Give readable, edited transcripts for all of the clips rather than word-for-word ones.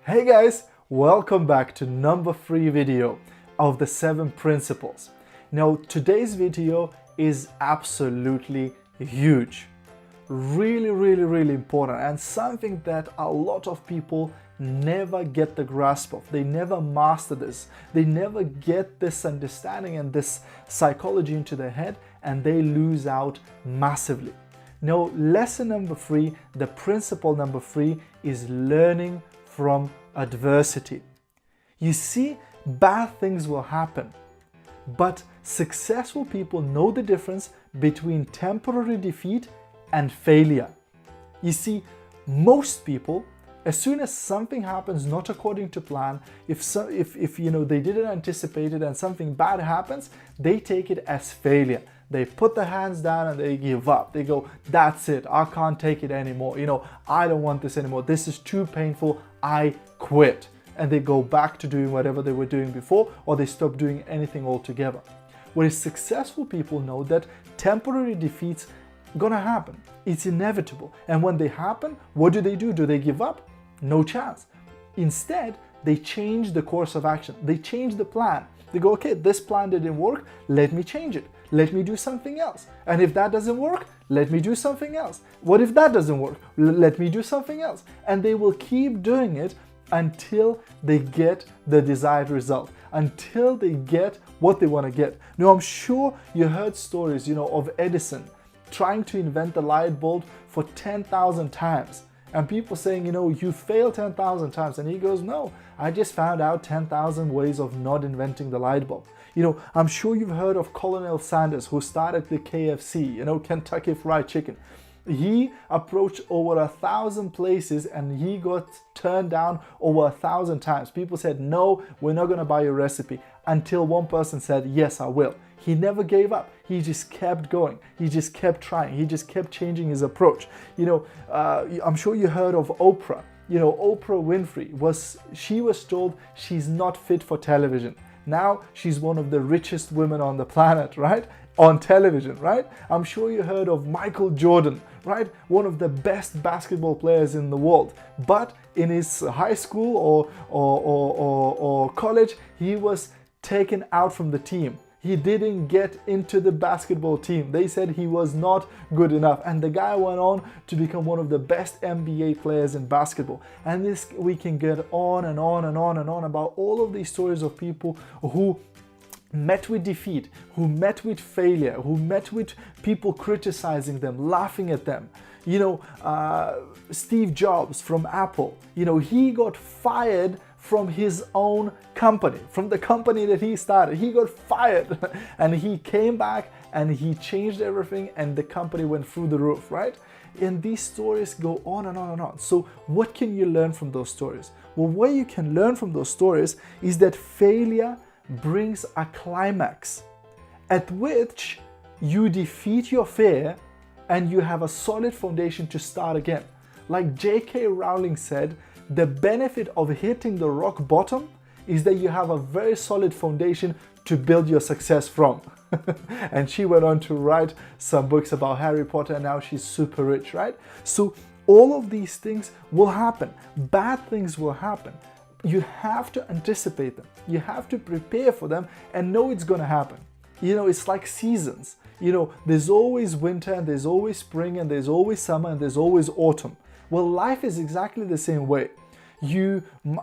Hey guys, welcome back to number 3 video of the 7 principles. Now today's video is absolutely huge. Really important, and something that a lot of people never get the grasp of. They never master this. They never get this understanding and this psychology into their head, and they lose out massively. Now, lesson number 3, the principle number 3 is learning from adversity. You see, bad things will happen, but successful people know the difference between temporary defeat and failure. You see, most people, as soon as something happens not according to plan, if they didn't anticipate it and something bad happens, they take it as failure. They put their hands down and they give up. They go, that's it, I can't take it anymore. I don't want this anymore. This is too painful, I quit. And they go back to doing whatever they were doing before, or they stop doing anything altogether. Whereas successful people know that temporary defeats gonna happen. It's inevitable. And when they happen, what do? Do they give up? No chance. Instead, they change the course of action. They change the plan. They go, okay, this plan didn't work, let me change it. Let me do something else. And if that doesn't work, let me do something else. What if that doesn't work? Let me do something else. And they will keep doing it until they get the desired result, until they get what they want to get. Now, I'm sure you heard stories, of Edison trying to invent the light bulb for 10,000 times. And people saying, you failed 10,000 times. And he goes, no, I just found out 10,000 ways of not inventing the light bulb. I'm sure you've heard of Colonel Sanders, who started the KFC, Kentucky Fried Chicken. He approached over 1,000 places and he got turned down over 1,000 times. People said, no, we're not going to buy your recipe, until one person said, yes, I will. He never gave up. He just kept going. He just kept trying. He just kept changing his approach. I'm sure you heard of Oprah. Oprah Winfrey was told she's not fit for television. Now she's one of the richest women on the planet, right? On television, right? I'm sure you heard of Michael Jordan, right? One of the best basketball players in the world. But in his high school or college, he was taken out from the team. He didn't get into the basketball team. They said he was not good enough. And the guy went on to become one of the best NBA players in basketball. And we can get on and on and on and on about all of these stories of people who met with defeat, who met with failure, who met with people criticizing them, laughing at them. Steve Jobs from Apple, he got fired from his own company, from the company that he started. He got fired and he came back and he changed everything and the company went through the roof, right? And these stories go on and on and on. So what can you learn from those stories? Well, what you can learn from those stories is that failure brings a climax at which you defeat your fear and you have a solid foundation to start again. Like J.K. Rowling said, the benefit of hitting the rock bottom is that you have a very solid foundation to build your success from. And she went on to write some books about Harry Potter, and now she's super rich, right? So all of these things will happen. Bad things will happen. You have to anticipate them. You have to prepare for them and know it's going to happen. It's like seasons. There's always winter and there's always spring and there's always summer and there's always autumn. Well, life is exactly the same way.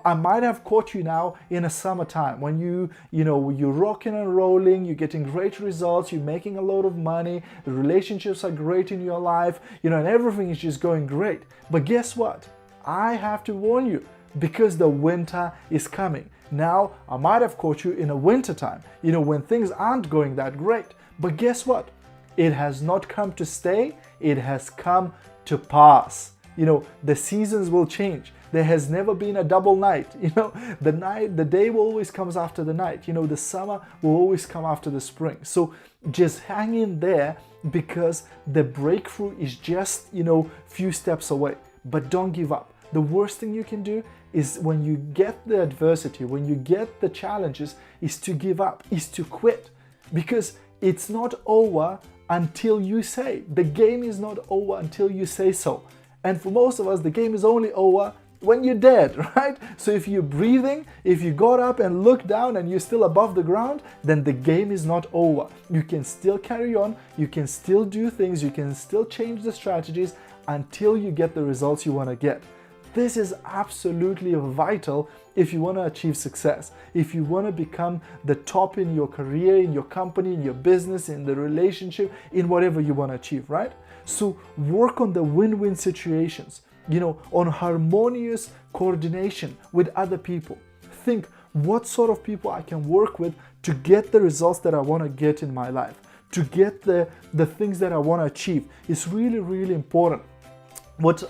I might have caught you now in a summertime when you're rocking and rolling, you're getting great results, you're making a lot of money, the relationships are great in your life, and everything is just going great. But guess what? I have to warn you, because the winter is coming. Now, I might have caught you in a winter time, when things aren't going that great. But guess what? It has not come to stay, it has come to pass. The seasons will change. There has never been a double night. The day will always comes after the night. The summer will always come after the spring. So just hang in there, because the breakthrough is just, few steps away. But don't give up. The worst thing you can do is, when you get the adversity, when you get the challenges, is to give up, is to quit. Because it's not over until you say. The game is not over until you say so. And for most of us, the game is only over when you're dead, right? So if you're breathing, if you got up and look down and you're still above the ground, then the game is not over. You can still carry on, you can still do things, you can still change the strategies until you get the results you want to get. This is absolutely vital if you want to achieve success, if you want to become the top in your career, in your company, in your business, in the relationship, in whatever you want to achieve, right? So work on the win-win situations, on harmonious coordination with other people. Think what sort of people I can work with to get the results that I want to get in my life, to get the things that I want to achieve. It's really, really important.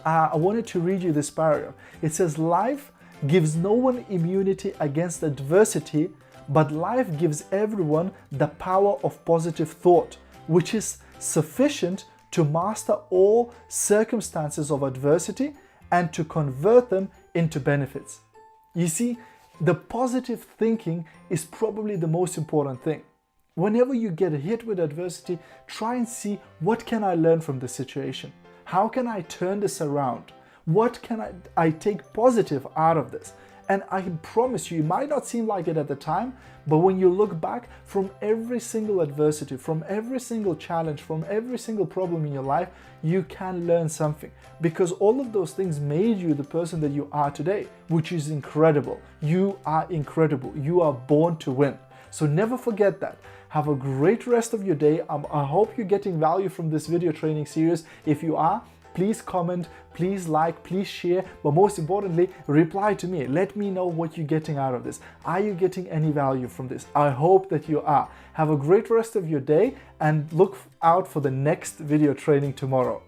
I wanted to read you this paragraph. It says, life gives no one immunity against adversity, but life gives everyone the power of positive thought, which is sufficient to master all circumstances of adversity and to convert them into benefits. You see, the positive thinking is probably the most important thing. Whenever you get hit with adversity, try and see, what can I learn from this situation? How can I turn this around? What can I take positive out of this? And I can promise you, it might not seem like it at the time, but when you look back, from every single adversity, from every single challenge, from every single problem in your life, you can learn something, because all of those things made you the person that you are today, which is incredible. You are incredible. You are born to win. So never forget that. Have a great rest of your day. I hope you're getting value from this video training series. If you are, please comment, please like, please share, but most importantly, reply to me. Let me know what you're getting out of this. Are you getting any value from this? I hope that you are. Have a great rest of your day and look out for the next video training tomorrow.